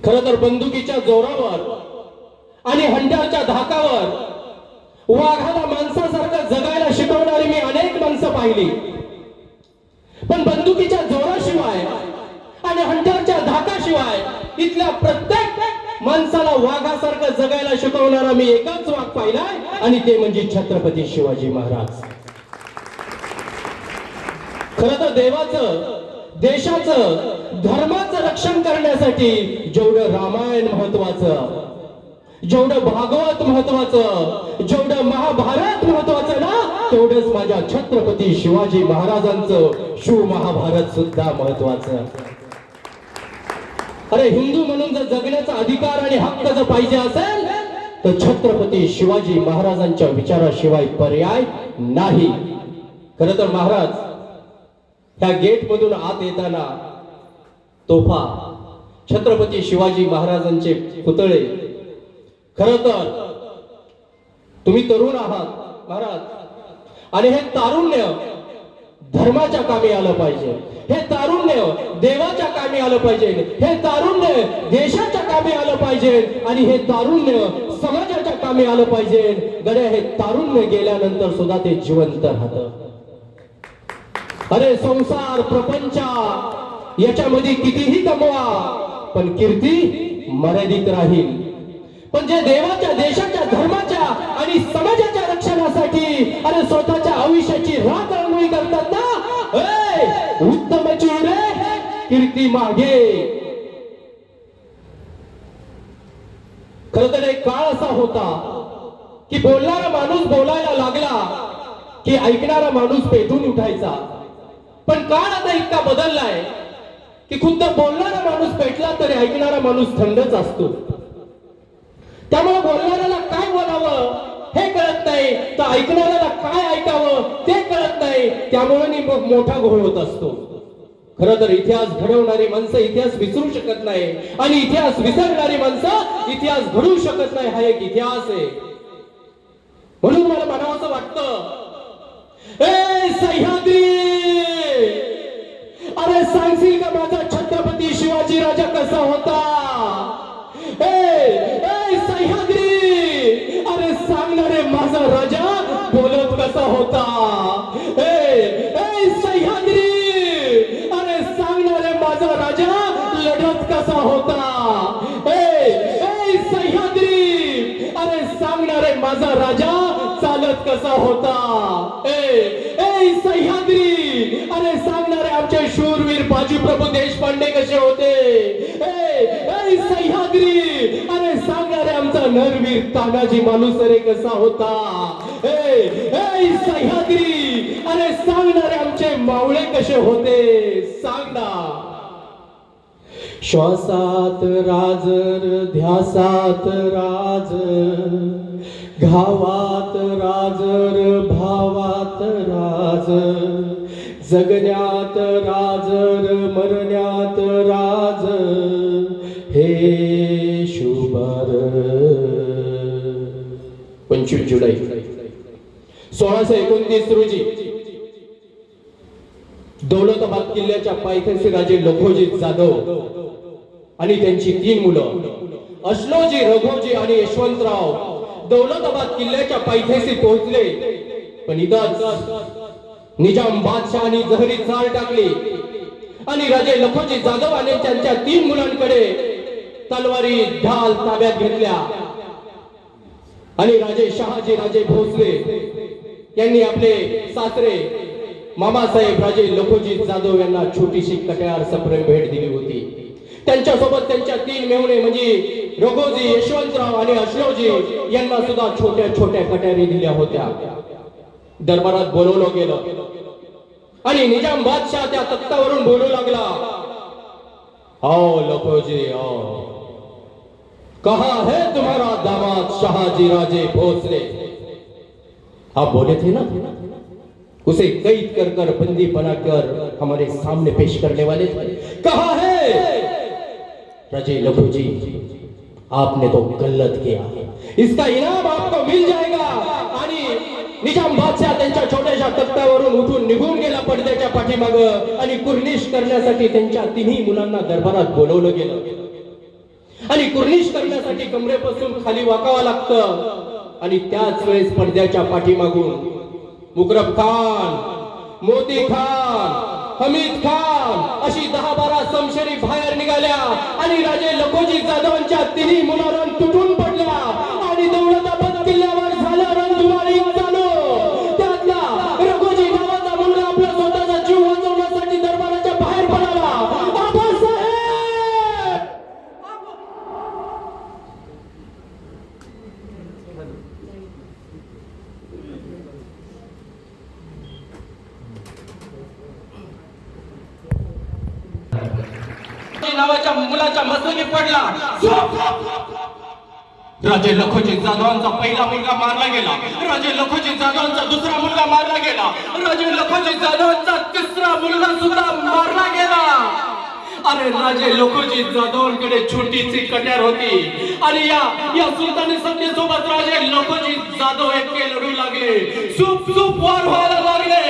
खरं तर बंदुकीच्या जोरावर आणि हंड्याच्या धाकावर वाघाला माणसासारखं जगायला शिकवणारी मी अनेक माणसं पाहिली, पण बंदुकीच्या जोराशिवाय आणि हंड्याच्या धाकाशिवाय इथल्या प्रत्येक माणसाला वाघासारखं जगायला शिकवणारा मी एकच वाघ पाहिलाय, आणि ते म्हणजे छत्रपती शिवाजी महाराज. खरं तर देवाचं, देशाचं, धर्माचं रक्षण करण्यासाठी जेवढं रामायण महत्वाचं, जेवढं भागवत महत्वाचं, जेवढं महाभारत महत्वाचं ना, तेवढंच माझ्या छत्रपती शिवाजी महाराजांचं शिव महाभारत सुद्धा महत्वाचं. अरे हिंदू म्हणून जर जगण्याचा अधिकार आणि हक्क जर पाहिजे असेल तर छत्रपती शिवाजी महाराजांच्या विचाराशिवाय पर्याय नाही. खरं तर महाराज ह्या गेट मधून आत येताना तोफा, छत्रपती शिवाजी महाराजांचे पुतळे, खरं तर तुम्ही तरुण आहात महाराज, आणि हे तारुण्य धर्माच्या कामी आलं पाहिजे, हे तारुण्य देवाच्या कामी आलं पाहिजे, हे तारुण्य देशाच्या कामी आलं पाहिजे, आणि हे तारुण्य समाजाच्या कामी आलं पाहिजे. गड्या हे तारुण्य गेल्यानंतर सुद्धा ते जिवंत राहतं. अरे संसार प्रपंच याच्यामध्ये कितीही कमवा पण कीर्ती मर्यादित राहील. पण जे देवाच्या, देशाच्या, धर्माच्या आणि समाजाच्या रक्षणासाठी अरे स्वतःच्या आयुष्याची राख रांगोळी करतात ना, उत्तम रे कीर्ती मागे. खरं तर एक काळ असा होता की बोलणारा माणूस बोलायला लागला की ऐकणारा माणूस पेटून उठायचा. पण काळ आता इतका बदललाय की खुद्द बोलणारा माणूस पेटला तरी ऐकणारा माणूस थंडच असतो. त्यामुळे बोलणाऱ्याला काय बोलावं हे कळत नाही, तर ऐकणाऱ्याला काय ऐकावं ते कळत नाही. त्यामुळे मोठा घोळ होत असतो. खरं तर इतिहास घडवणारी माणसं इतिहास विसरू शकत नाही, आणि इतिहास विसरणारी माणसं इतिहास घडवू शकत नाही. हा एक इतिहास आहे. म्हणून मला म्हणावंसं वाटतं, ए सह्याद्री, अरे सांगशील का माझा छत्रपती शिवाजी राजा कसा होता? सह्याद्री, अरे सांगणारे माझा राजा बोलत कसा होता? सह्याद्री, अरे सांगणारे माझा राजा लढत कसा होता? सह्याद्री, अरे सांगणारे माझा राजा चालत कसा होता? सह्याद्री, अरे सांगणारे आमचे शूरवीर बाजीप्रभू देशपांडे कसे होते? सह्याद्री, अरे सांगणारे आमचा नरवीर तानाजी मालुसरे कसा होता? सह्याद्री, अरे सांगणारे आमचे मावळे कसे होते? सांग ना. श्वासात राजर, ध्यासात राज, घावात राजर, भावात राज, जगण्यात राजर, मरण्यात राज, हे शुभर. 25 जुलै 1629 रोजी दौलताबाद किल्ल्याच्या पायथ्याशी राजे लखोजी जाधव आणि त्यांची 3 मुलं अश्लोजी, रघोजी आणि यशवंतराव दौलताबाद किल्ल्याच्या पायथ्याशी पोहोचले. पण इथंच निजाम बादशहानी जहरी चाल टाकली आणि राजे लखोजी जाधव आणि त्यांच्या 3 मुलांकडे तलवारी, ढाल ताब्यात घेतल्या. आणि राजे शहाजी राजे भोसले यांनी आपले सासरे मामासाहेब राजे लखोजी जाधव यांना छोटीशी कट्यार सप्रेम भेट दिली होती. त्यांच्यासोबत त्यांच्या 3 मेहुणे म्हणजे रघोजी, यशवंतराव आणि अश्लोजी यांना सुद्धा छोट्या छोट्या कट्यारी दिल्या होत्या. दरबारात बोलवलं गेलं आणि निजाम बादशाह त्या तख्तावरून बोलू लागला, आओ लखोजी आओ, कहा है तुम्हारा दामाद शहाजी राजे भोसले? आप बोले थे ना उसे कैद कर कर बंदी बनाकर हमारे सामने पेश करने वाले थे. कहा है? राजे लखोजी, आपने तो गलत किया, इसका इनाम आपको मिल जाएगा. आणि निजाम बादशाह त्यांच्या छोट्याशा तख्तावरून उठून निघून गेला पडद्याच्या पाठीमागं आणि कुर्निश करण्यासाठी त्यांच्या 3ही मुलांना दरबारात बोलवलं गेलं. आणि कुर्निश करण्यासाठी कमरेपासून खाली वाकावं लागतं आणि त्याच वेळेस पडद्याच्या पाठीमागून मुकरब खान, मोती खान, हमीद खान अशी 10-12 समशेरी बाहेर निघाल्या आणि राजे लखोजी जाधवांच्या तिन्ही मुलांवर तुटून पडल्या आणि दौलताबाद किल्ल्यावर झालं रणधुमाळी चालू. त्यातला रघोजी नावाचा मुलगा आपला स्वतःचा जीव वाचवण्यासाठी दरबाराच्या बाहेर पडाला. आबासाहेब नावाच्या मुलाच्या मस्तकी पडला. राजे लखोजी जाधवांचा पहिला मुलगा मारला गेला. राजे लखोजी जाधवांचा दुसरा मुलगा मारला गेला. राजे लखोजी जाधवांचा तिसरा मुलगा सुद्धा मारला गेला. अरे राजे लखोजी जाधवांकडे छोटीशी कट्यार होती आणि या सुलतानी सत्तेसोबत राजे लखोजी जाधव एकटे लढू लागले. सूप वार व्हायला लागले.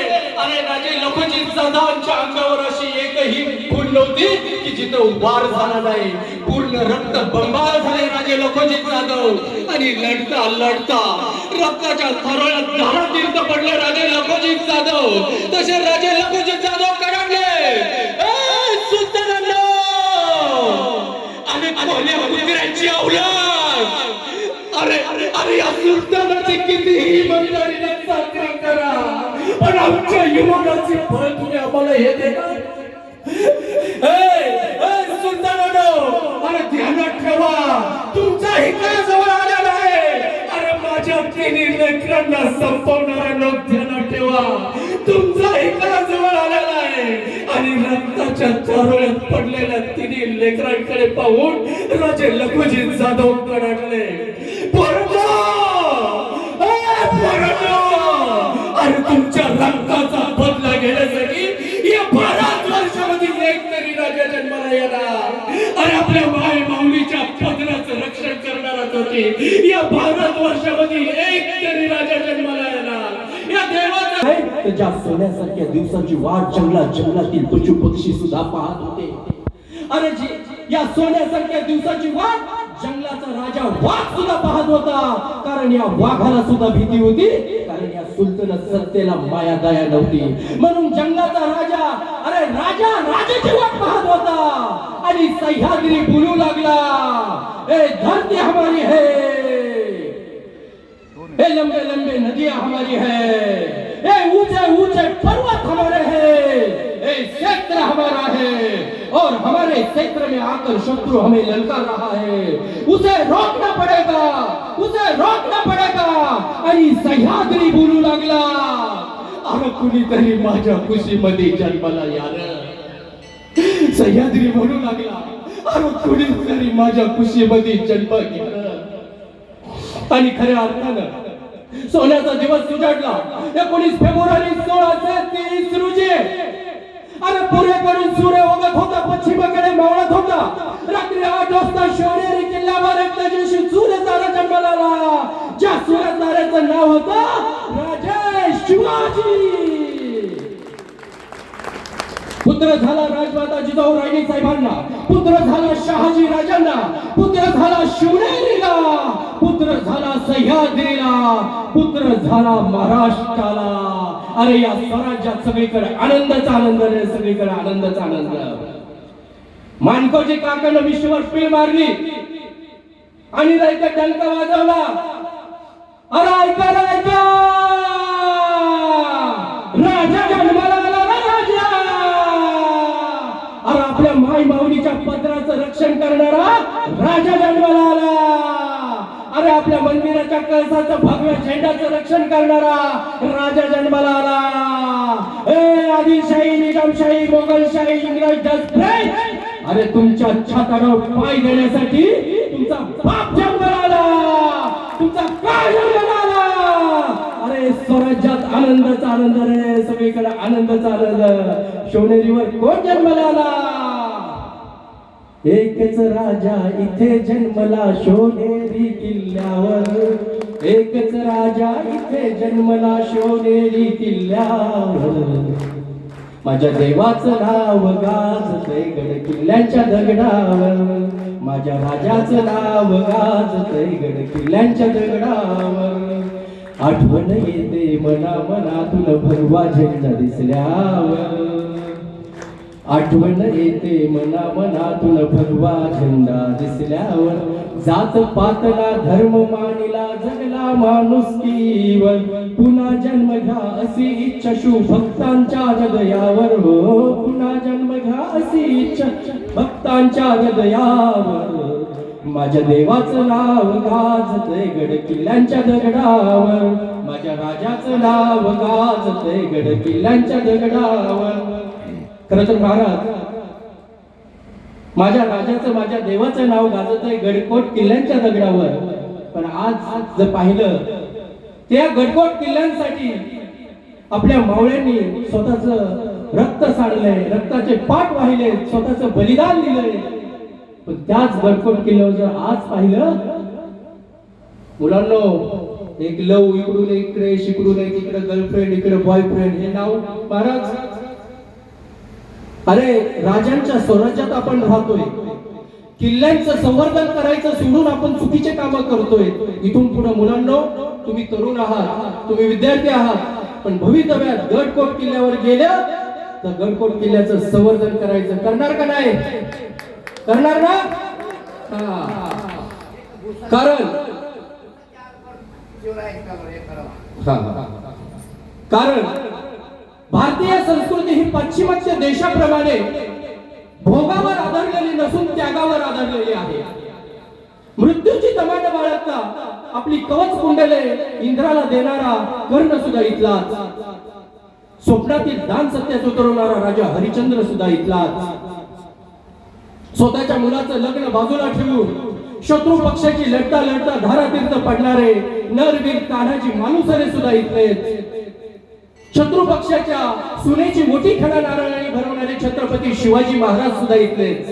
अरे राजे लखोजी जाधवांच्या अंगावर अशी एकही खून नव्हती की जिथं वार झाला नाही. पूर्ण रक्त बंबाळ झाले राजे लखोजी जाधव आणि लढता रक्ताच्या थरोळ्यात धारा तीर्थ पडले राजे लखोजी जाधव. तसे राजे लखोजी जाधव कडकले. सुलतानांनो आणि कोण्या कुत्र्याची औलाद. अरे या सुलतानाची कितीही मंडळीने चाकरी करा पण आमच्या युवकाची फळ तुम्ही आम्हाला हे देणार. सुलतानांनो अरे ध्यानात ठेवा तुमचा हिकाळ जवळ आलेला आहे. अरे माझ्या तिन्ही लेकरांना संपवणाऱ्या ध्यानात ठेवा तुमचा हिकाळ जवळ आलेला आहे. आणि रक्ताच्या चारोळ्यात पडलेल्या तिन्ही लेकरांकडे पाहून राजे लखोजी जाधव कडकले. अरे तुमच्या रक्ताचा बदला घेण्यासाठी या 12 वर्षामध्ये एक तरी राजा जन्माला येणार. अरे आपल्या माय माऊलीच्या पदराचं रक्षण करणारच होते. या 12 वर्षामध्ये एक तरी राजा जन्माला येणार. या देवाचा ज्या सोन्यासारख्या दिवसाची वाट जंगलातील पशु पक्षी सुद्धा पाहत होते. अरे या सोन्यासारख्या दिवसाची वाट जंगलाचा राजा वाघ सुद्धा पाहत होता. कारण या वाघाला सुद्धा भीती होती. कारण या सुलतान सत्तेला माया दया नव्हती. म्हणून जंगलाचा राजा राजाची वाट पाहत होता आणि सह्याद्री बोलू लागला. ए धरती हमारी है, ए लंबे लंबे नदियां हमारी है, ए ऊंचे ऊंचे पर्वत हमारे हैं, क्षेत्र हमारा है और हमारे क्षेत्र में आकर शत्रु हमें ललकार रहा है. उसे रोकना पड़ेगा. आणि सह्याद्री बोलू लागला. अरे कुणीतरी माझ्या खुशीमध्ये जन्माला यार. सह्याद्री बोलू लागला. अरे कुणीतरी माझ्या खुशीमध्ये जन्म घ्या. आणि खऱ्या अर्थानं सोन्याचा दिवस उजाडला. 19 फेब्रुवारी 1630 रोजी. अरे पूर्वेकडून सूर्य उगत होता, पश्चिमेकडे मावळत होता. रात्री 8 वाजता शिवनेरी किल्ल्यावर एक तेजस्वी सूर्यतारा जन्माला आला. ज्या सूर्यताऱ्याचं नाव होतं राजे शिवाजी. पुत्र झाला राजमाता जिजाऊ राणी साहेबांना, पुत्र झाला शहाजी राजांना, पुत्र झाला शिवनेरीला, पुत्र झाला सह्याद्रीला, पुत्र झाला महाराष्ट्राला. अरे या स्वराज्यात सगळीकडे आनंदाचा आनंद रे, सगळीकडे आनंदाचा आनंद. मानकोजी काकानं विश्वास पीळ मारली आणि रायका डंका वाजवला. अरे ऐका राजा जन्माला आला ना राजा. अरे आपल्या माय माऊलीच्या पत्राचं रक्षण करणारा राजा जन्माला आला. अरे आपल्या मंदिराच्या कळसाचं भगव्या झेंडाचं रक्षण करणारा राजा जन्माला आला. ए आदिलशाही, निजामशाही, मोगलशाही, इंग्रज, डच, अरे तुमच्या छातावर पाय देण्यासाठी तुमचा बाप जन्माला आला, तुमचा काय जन्माला आला. अरे स्वराज्यात आनंदाचा आनंद रे, सगळीकडे आनंदाचा आनंद. शिवनेरीवर कोण जन्माला आला? एकच राजा इथे जन्मला शिवनेरी किल्ल्यावर. एकच राजा इथे जन्मला शिवनेरी किल्ल्यावर. माझ्या देवाचं नाव गाजतंय गड किल्ल्याच्या दगडावर. माझ्या राजाचं नाव गाजतय गड किल्ल्यांच्या दगडावर. आठवण येते मना मनातून भगवा झेंडा दिसल्यावर. आठवण येते मना मनातून भगवा झेंडा दिसल्यावर. जात पातला धर्म मानिला जगला माणुसकीवर. पुन्हा जन्म घ्या अशी इच्छा शिव भक्तांच्या हृदयावर. हो पुन्हा जन्म घ्या अशी इच्छा भक्तांच्या हृदयावर. माझ्या देवाचं नाव गाजतय गड किल्ल्यांच्या दगडावर. माझ्या राजाचं नाव गाजतय गड किल्ल्यांच्या दगडावर. खरं तर महाराज, माझ्या राजाचं माझ्या देवाचं नाव गाजत आहे गडकोट किल्ल्यांच्या दगडावर. पण आज जर पाहिलं त्या गडकोट किल्ल्यांसाठी आपल्या मावळ्यांनी स्वतःच रक्त सांडलंय, रक्ताचे पाठ वाहिले, स्वतःच बलिदान दिलंय. पण त्याच गडकोट किल्ल्यावर जर आज पाहिलं मुलांनो, एक लव इकडून इकडे, शिकडून एक इकडे गर्लफ्रेंड, इकडे बॉयफ्रेंड, हे नाव महाराज. अरे राजांच्या स्वराज्यात आपण राहतोय, किल्ल्यांचं संवर्धन करायचं सोडून आपण चुकीचे कामं करतोय. इथून पुढे मुलांनो, तुम्ही तरुण आहात, तुम्ही विद्यार्थी आहात, पण भवितव्यात गडकोट किल्ल्यावर गेल्या तर गडकोट किल्ल्याचं संवर्धन करायचं. करणार का नाही? करणार ना? कारण भारतीय संस्कृती ही पाश्चिमात्य देशाप्रमाणे भोगावर आधारलेली नसून त्यागावर आधारलेली आहे. मृत्यूची तमाट बाळगता आपली कवच कुंडले इंद्राला देणारा कर्ण सुद्धा इथलाच. स्वप्नातील दान सत्यात उतरवणारा राजा हरिश्चंद्र सुद्धा इथलाच. स्वतःच्या मुलाचं लग्न बाजूला ठेवून शत्रू पक्षाची लढता लढता धारातीर्थ पडणारे नरवीर तानाजी मालुसरे सुद्धा इथलेच. शत्रू पक्षाच्या सुनेची मोठी खडा नारळाने भरवणारे छत्रपती शिवाजी महाराज सुद्धा इथलेच.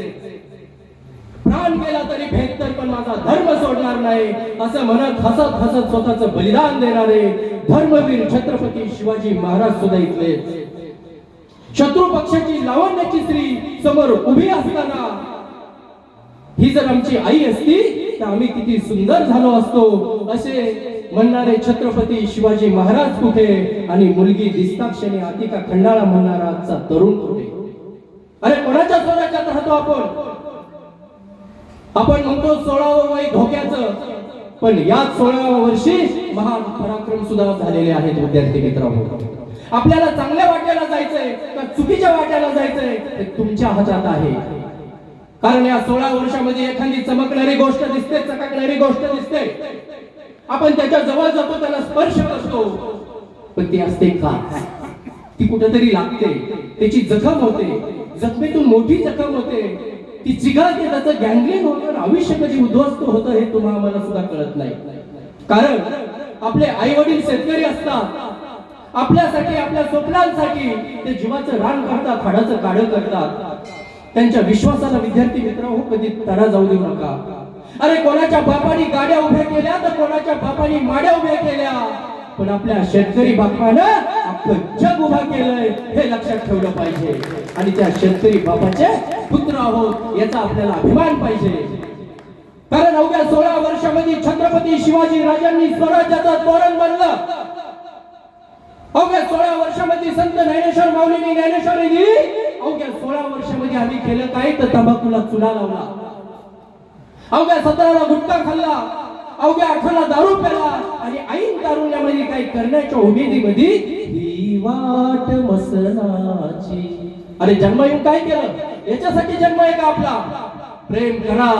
प्राण गेला तरी भेटतर पण माझा धर्म सोडणार नाही असं म्हणत हसत हसत स्वतःचं बलिदान देणारे धर्मवीर छत्रपती शिवाजी महाराज सुद्धा इथलेच. शत्रू पक्षाची लावण्याची स्त्री समोर उभी असताना ही जर आमची आई असती तर आम्ही किती सुंदर झालो असतो असे म्हणणारे छत्रपती शिवाजी महाराज कुठे आणि मुलगी दिसताक्षणी आतिका खंडाळा म्हणणारा आजचा तरुण कुठे? अरे कोणाच्या स्वराज्यात राहतो आपण? आपण म्हणतो 16वं वय धोक्याचं, पण याच 16व्या वर्षी महान पराक्रम सुद्धा झालेले आहेत. विद्यार्थी मित्रांनो, आपल्याला चांगल्या वाट्याला जायचंय का चुकीच्या वाट्याला जायचंय हे तुमच्या हातात आहे. कारण या 16 वर्षामध्ये एखादी चमकणारी गोष्ट दिसते, चकाकणारी गोष्ट दिसते, आपण त्याच्या जवळ जातो, त्याला स्पर्श करतो, पण ती असते का? ती कुठेतरी लागते, त्याची जखम होते, जखमेतून मोठी जखम होते, ती चिघळते, त्याचं गँग्रीन होतं, आयुष्य कधी उद्ध्वस्त होतं हे तुम्हाला मला सुद्धा कळत नाही. कारण आपले आई वडील शेतकरी असतात, आपल्यासाठी आपल्या स्वप्नांसाठी ते जीवाचं रान करतात, हाडाचं काढ करतात. त्यांच्या विश्वासाला विद्यार्थी मित्रांनो कधी तडा जाऊ देऊ नका. अरे कोणाच्या बापानी गाड्या उभ्या केल्या तर कोणाच्या बापानी माड्या उभ्या केल्या, पण आपल्या शेतकरी बापानं आपलं जग उभा केलंय हे लक्षात ठेवलं पाहिजे. आणि त्या शेतकरी बापाचे पुत्र आहोत याचा आपल्याला अभिमान पाहिजे. कारण अवघ्या 16 वर्षामध्ये छत्रपती शिवाजी राजांनी स्वराज्याचं तोरण बनलं. अवघ्या 16 वर्षामध्ये संत ज्ञानेश्वर माऊलींनी ज्ञानेश्वरी दिली. अवघ्या 16 वर्षामध्ये आम्ही केलं काय तर तंबाखूला चुना लावला. अवघ्या 17ला गुटखा खाल्ला, अवघ्या 18ला दारू प्याला आणि ऐन तारुण्यामध्ये काही करण्याच्या उमेदीमध्ये ही वाट मसनाची. अरे जन्म येऊन काय केलं? याच्यासाठी जन्म आहे का आपला? प्रेम करा,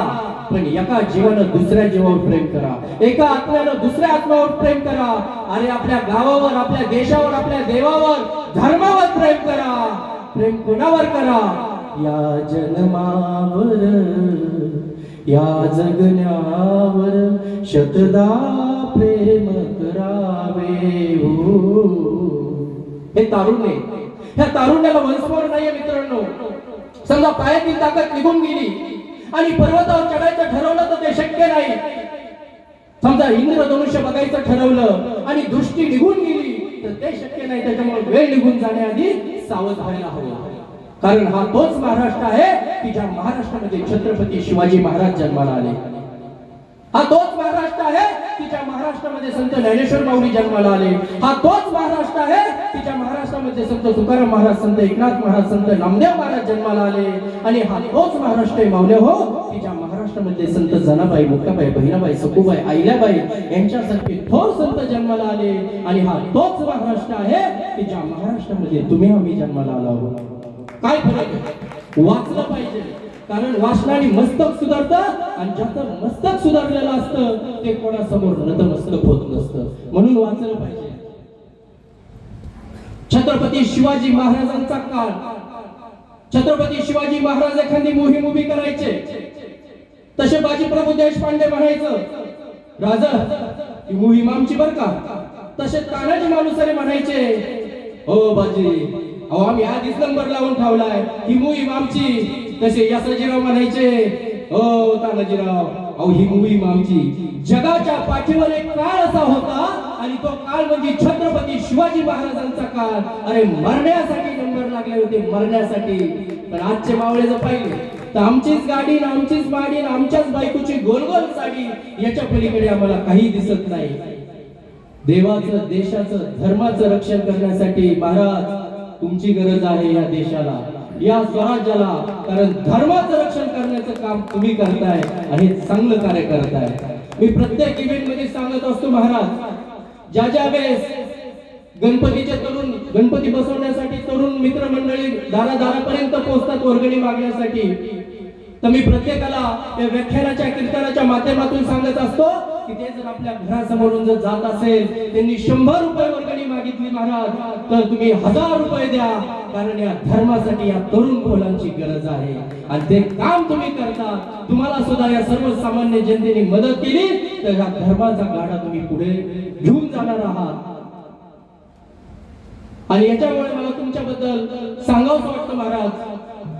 पण एका जीवानं दुसऱ्या जीवावर प्रेम करा, एका आत्म्यानं दुसऱ्या आत्म्यावर प्रेम करा. अरे आपल्या गावावर, आपल्या देशावर, आपल्या देवावर, धर्मावर प्रेम करा. प्रेम कोणावर करा? या जन्मावर, या जगण्यावर शतदा प्रेम करावे. हो हे तारुण्य, ह्या तारुण्याला वंशमोर नाहीये मित्रांनो. समजा पायातील ताकद निघून गेली आणि पर्वतावर चढायचं ठरवलं तर ते शक्य नाही. समजा इंद्रधनुष्य बघायचं ठरवलं आणि दृष्टी निघून गेली तर ते शक्य नाही. त्याच्यामुळे वेळ निघून जाण्याआधी सावध व्हायला हवं. कारण हा तोच महाराष्ट्र आहे की ज्या महाराष्ट्रामध्ये छत्रपती शिवाजी महाराज जन्माला आले. हा तोच महाराष्ट्र आहे की ज्या महाराष्ट्रामध्ये संत ज्ञानेश्वर माऊली जन्माला आले. हा तोच महाराष्ट्र आहे की ज्या महाराष्ट्रामध्ये संत तुकाराम महाराज, संत एकनाथ महाराज, संत नामदेव महाराज जन्माला आले. आणि हा तोच महाराष्ट्र आहे माऊले हो की ज्या महाराष्ट्रामध्ये संत जनाबाई, मुक्ताबाई, बहिणाबाई, सखूबाई, अहिल्याबाई यांच्यासारखे थोर संत जन्माला आले. आणि हा तोच महाराष्ट्र आहे की ज्या महाराष्ट्रामध्ये तुम्ही आम्ही जन्माला आलो आहोत. काय फरक आहे? वाचलं पाहिजे, कारण वाचनाने मस्तक सुधारतं आणि ज्याचं मस्तक सुधारलेलं असतं ते कोणासमोर नतमस्तक होत नसतं. म्हणून वाचलं पाहिजे. छत्रपती शिवाजी महाराजांचा काळ, छत्रपती शिवाजी महाराज एखादी मोहीम उभी करायचे तसे बाजीप्रभू देशपांडे म्हणायचं, राजा ही मोहीम आमची बर का. तसे तानाजी मालुसरे म्हणायचे, हो बाजी अहो आम्ही आधीच नंबर लावून ठेवलाय, ही मोहीम आमची. तसे यसाजीराव म्हणायचे, हो तानाजीराव अहो ही मोहीम आमची. जगाच्या पाठीवर एक काळ असा होता आणि तो काळ म्हणजे छत्रपती शिवाजी महाराजांचा काळ. अरे मरण्यासाठी नंबर लागले होते, मरण्यासाठी. पण आजचे मावळे जर पाहिले तर आमचीच गाडी, आमचीच माडी, आमच्याच बायकोची गोल गोल साडी, याच्या पलीकडे आम्हाला काही दिसत नाही. देवाचं, देशाचं, धर्माचं रक्षण करण्यासाठी महाराज तुमची गरज आहे या देशाला, या स्वराज्याला. कारण धर्माचं रक्षण करण्याचं काम तुम्ही करताय आणि चांगलं कार्य करताय. मी प्रत्येक इव्हेंट मध्ये सांगत असतो महाराज, ज्या वेळेस गणपती बसवण्यासाठी तरुण मित्रमंडळी दारादारापर्यंत पोहोचतात वर्गणी मागण्यासाठी, तर मी प्रत्येकाला या व्याख्यानाच्या कीर्तनाच्या माध्यमातून सांगत असतो की ते जर आपल्या घरासमोरून जर जात असेल, त्यांनी 100 रुपये वर्गणी मागितली महाराज, तर तुम्ही 1000 रुपये द्या. कारण या धर्मासाठी या तरुण मुलांची गरज आहे आणि ते काम तुम्ही करता. तुम्हाला सुद्धा या सर्वसामान्य जनतेने मदत केली तर या धर्माचा गाडा तुम्ही पुढे घेऊन जाणार आहात. आणि याच्यामुळे मला तुमच्याबद्दल सांगावंसं वाटतं महाराज,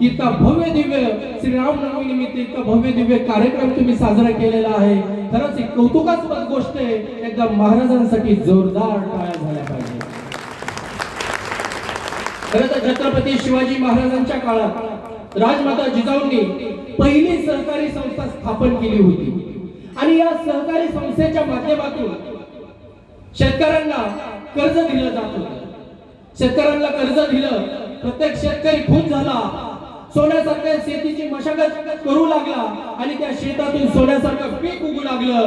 इतका भव्य दिव्य श्रीरामनवमी निमित्त इतका भव्य दिव्य कार्यक्रम तुम्ही साजरा केलेला आहे. खरंच एक कौतुकास्पद गोष्ट आहे. एकदा महाराजांसाठी जोरदार टाळ्या झाल्या पाहिजे. खरं तर छत्रपती शिवाजी महाराजांच्या काळात राजमाता जिजाऊंनी पहिली सहकारी संस्था स्थापन केली होती आणि या सहकारी संस्थेच्या माध्यमातून शेतकऱ्यांना कर्ज दिलं जात होतं. शेतकऱ्यांना कर्ज दिलं, प्रत्येक शेतकरी खुश झाला, सोन्यासारख्या शेतीची मशागत करू लागला आणि त्या शेतातून सोन्यासारखं पीक उगू लागलं.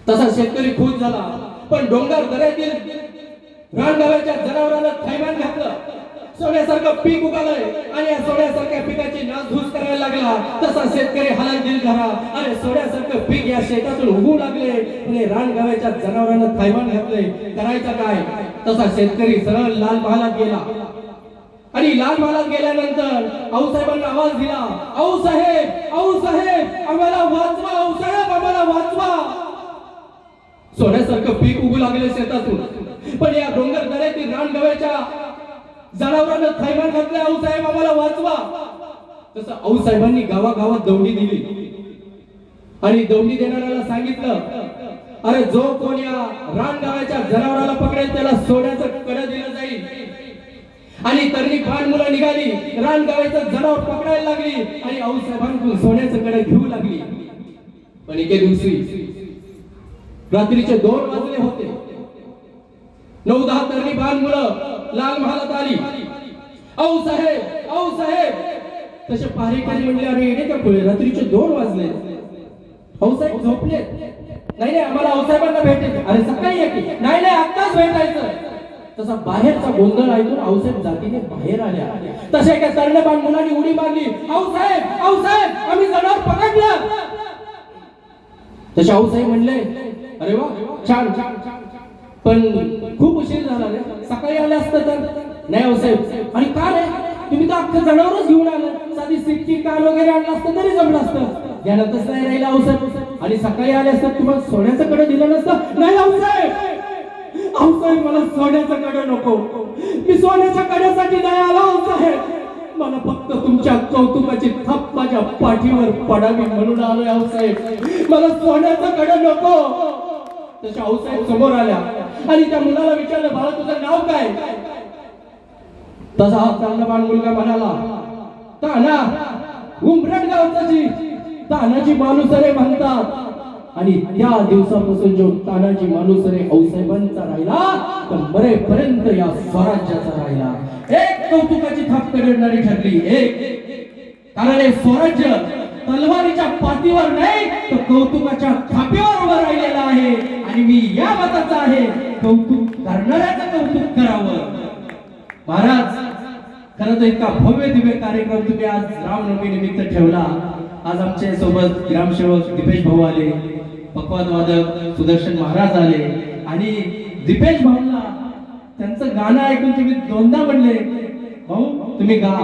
तसा शेतकरी खुश झाला, पण डोंगर दऱ्यातील रानगावाच्या जनावरांना थैमान घातलं, सोन्यासारखं पीक उगवलंय आणि या सोन्यासारख्या पिकाची नासधूस करायला लागला. तसा शेतकरी हलाल झाला, अरे सोन्यासारखं पीक या शेतातून उगवू लागले आणि रानगावाच्या जनावरांना थैमान घातले, करायचं काय. तसा शेतकरी सरळ लाल महालात गेला आणि लाल महालात गेल्यानंतर आऊसाहेबांना आवाज दिला, आऊसाहेब, आऊसाहेब आम्हाला वाचवा, आऊसाहेब आम्हाला वाचवा. सोन्यासारखं पीक उगू लागले शेतातून, पण या डोंगर दऱ्यातील रानगव्याच्या जनावरांना थैमान घातले, आऊसाहेब आम्हाला वाचवा. तसं आऊसाहेबांनी गावागावात दौंडी दिली आणि दौंडी देणाऱ्याला सांगितलं, अरे जो कोण या रानगव्याच्या जनावराला पकडेल त्याला सोन्याचं कडं दिलं जाईल. आणि तरणी बाण मुलं निघाली, रानगव्याचं जनावर पकडायला लागली आणि आऊसाहेबांकडून सोन्याचं कडं घेऊ लागली. पण एके दिवशी रात्रीचे 2 वाजले होते. 9-10 तरणी बाण मुलं लाल महालात आली. आऊसाहेब, आऊसाहेब. तसे पहारेकरी म्हणले, अरे येणे का खुले, रात्रीचे 2 वाजले, आऊसाहेब झोपले. नाही नाही आम्हाला आऊसाहेबांना भेटायचं. अरे सकाळी या की. नाही नाही आत्ताच भेटायचं. तसा बाहेरचा गोंधळ ऐकून आऊसाहेब जातीने बाहेर आल्या. तसे एका तरुण मुलांनी उडी मारली, आऊसाहेब, आऊसाहेब आम्ही जनावर पकडलं. तसे आऊसाहेब म्हणले, अरे वा छान छान, पण खूप उशीर झाला रे, सकाळी आले असतं तर. नाही आऊसाहेब. आणि का रे, तुम्ही तर अख्खं जनावरच घेऊन आलं, साधी सिक्की काल वगैरे आणलं असतं तरी जमलं असतं. ध्यानातच नाही राहिलं आऊसाहेब. आणि सकाळी आले असतात तुम्हाला सोन्याचं कडं दिलं नसतं. नाही आऊसाहेब, आऊसाहेब मला सोन्याचं कडं नको, मी सोन्याच्या कड्यासाठी नाही आलो आऊसाहेब, मला फक्त तुमच्या कौतुकाची थाप माझ्या पाठीवर पडावी म्हणून आलोय आऊसाहेब, मला सोन्याचं कडं नको. तशा आऊसाहेब समोर आल्या आणि त्या मुलाला विचारलं, बाळा तुझं नाव काय. तसा हा कर्णबाण मुलगा म्हणाला, ताना उमरट गावचाची तानाजी मानुसरे म्हणतात. आणि त्या दिवसापासून जो तानाजी मानुसरे औसाहेबांचा राहिला तर मरेपर्यंत या स्वराज्याचा राहिला. एक कौतुकाची थाप करणारी ठरली, एक. कारण हे स्वराज्य तलवारीच्या पाठीवर नाही तर कौतुकाच्या थापीवर उभं राहिलेलं आहे. आणि मी या मताचा आहे, कौतुक करणाऱ्याचं कौतुक करावं. महाराज, खरं तर इतका भव्य दिव्य कार्यक्रम तुम्ही आज रामनवमी निमित्त ठेवला. आज आमच्या सोबत ग्रामसेवक दीपेश भाऊ आले, पकवाद वादक सुदर्शन महाराज आले. आणि दीपेश भाऊला त्यांचं गाणं ऐकून तुम्ही दोनदा म्हणले, भाऊ तुम्ही गा,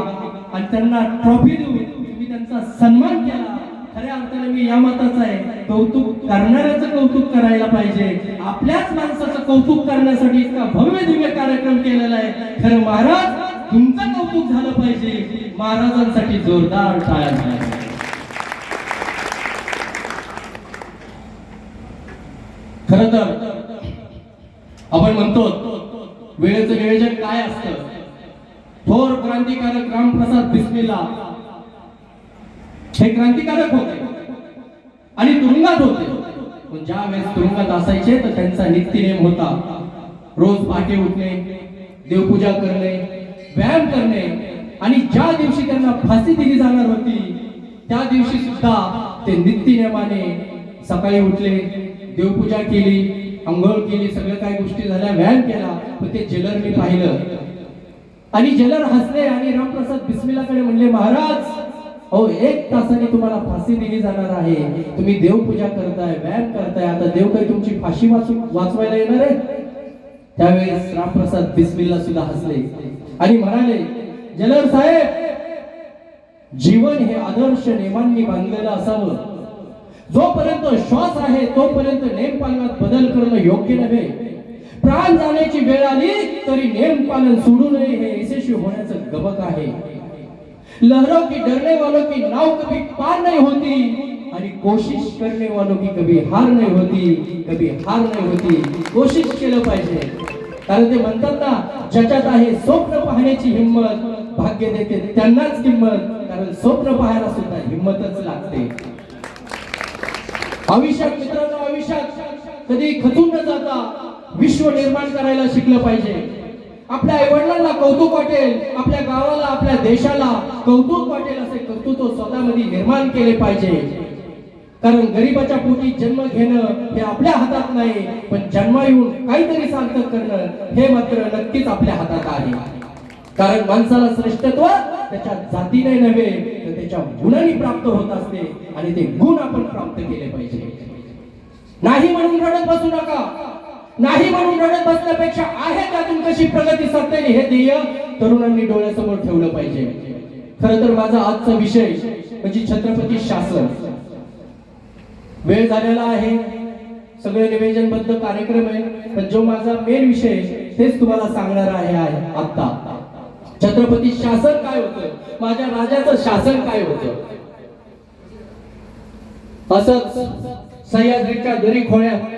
आणि त्यांना ट्रॉफी देऊन तुम्ही त्यांचा सन्मान केला. खऱ्या अर्थाने मी या मताचा आहे, कौतुक करणाऱ्याचं कौतुक करायला पाहिजे. आपल्याच माणसाचं कौतुक करण्यासाठी इतका भव्य दिव्य कार्यक्रम केलेला आहे. खरं महाराज, तुमचं कौतुक झालं पाहिजे. महाराजांसाठी जोरदार टाळ्या झाल्या. खरं तर आपण म्हणतो वेळेचं नियोजन काय असतं. थोर क्रांतिकारक रामप्रसाद बिस्मिल्ला हे क्रांतिकारक होते आणि तुरुंगात होते. पण ज्या वेळेस तुरुंगात असायचे तर त्यांचा नित्यनेम होता रोज पहाटे उठणे, देवपूजा करणे, व्यायाम करणे. आणि ज्या दिवशी त्यांना फाशी दिली जाणार होती त्या दिवशी सुद्धा ते नित्यनेमाने सकाळी उठले, देवपूजा केली, अंघोळ केली, सगळं काही गोष्टी झाल्या, व्यायाम केला. पण ते जेलरने पाहिलं आणि जेलर हसले आणि रामप्रसाद बिस्मिल्लाकडे म्हणले, महाराज अहो 1 तासाने तुम्हाला फाशी दिली जाणार आहे, तुम्ही देवपूजा करताय, व्यायाम करताय, आता देव काही तुमची फाशी वाचवायला येणार आहे. त्यावेळेस रामप्रसाद बिस्मिल्ला सुद्धा हसले आणि म्हणाले, जेलर साहेब, जीवन हे आदर्श नियमांनी बांधलेलं असावं. जोपर्यंत श्वास आहे तोपर्यंत नेम पालनात बदल करणं योग्य नव्हे. प्राण जाण्याची वेळ आली तरी नेम पालन सोडू नये, हे यशस्वी होण्याचं गमक आहे. लहरों की डरने वालों की नाव कभी पार नहीं होती आणि कोशिश करने वालों की कभी हार नहीं होती, कभी हार नहीं होती. कोशिश केलं पाहिजे. कारण ते म्हणतात ना, ज्याच्यात आहे स्वप्न पाहण्याची हिंमत, भाग्य देते त्यांनाच किंमत. कारण स्वप्न पाहायला सुद्धा हिंमतच लागते. आयुष्यात मित्रांनो, आयुष्यात कधी खचून न जाता विश्व निर्माण करायला शिकलं पाहिजे. आपल्या आईवडिलांना कौतुक वाटेल, आपल्या गावाला, आपल्या देशाला कौतुक वाटेल असे कर्तृत्व स्वतःमध्ये निर्माण केले पाहिजे. कारण गरिबाच्या पोटी जन्म घेणं हे आपल्या हातात नाही, पण जन्म येऊन काहीतरी सार्थक करणं हे मात्र नक्कीच आपल्या हातात आहे. कारण माणसाला श्रेष्ठत्व त्याच्या जातीने नव्हे तर त्याच्या गुणांनी प्राप्त होत असते आणि ते गुण आपण प्राप्त केले पाहिजे. नाही म्हणून रडत बसू नका. नाही म्हणून रडत बसण्यापेक्षा आहे त्यातून कशी प्रगती साधता येईल हे ध्येय तरुणांनी डोळ्यासमोर ठेवलं पाहिजे. खरं तर माझा आजचा विषय म्हणजे छत्रपती शासन. वेळ झालेला आहे, सगळे निवेदनबद्ध कार्यक्रम आहे, पण जो माझा मेन विषय तेच तुम्हाला सांगणार आहे आता. छत्रपती शासन काय होतं, माझ्या राजाचं शासन काय होतं. असंच सह्याद्रीच्या दरी खोऱ्यात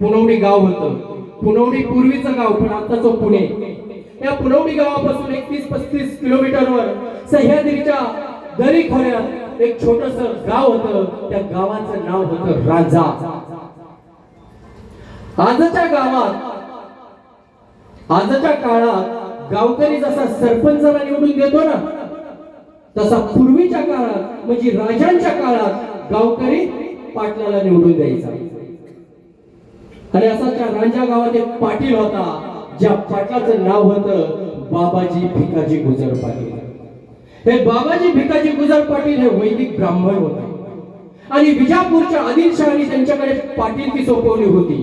पुनवडी गाव होतं. पुनवडी पूर्वीचं गाव, पण आताचं पुणे. या पुनवडी गावापासून 31-35 किलोमीटरवर सह्याद्रीच्या दरी खोऱ्यात एक छोटस गाव होतं. त्या गावाचं नाव होतं राजा. आजच्या काळात गावकरी जसा सरपंचाला निवडून देतो ना, तसा पूर्वीच्या काळात म्हणजे राजांच्या काळात गावकरी पाटलाला निवडून द्यायचा. आणि असाच रांजा गावात एक पाटील होता, ज्या पाटलाचं नाव होतं बाबाजी भिकाजी गुजर पाटील. हे बाबाजी भिकाजी गुजर पाटील हे वैदिक ब्राह्मण होते आणि विजापूरच्या आदिलशहाने त्यांच्याकडे पाटीलकी सोपवली होती.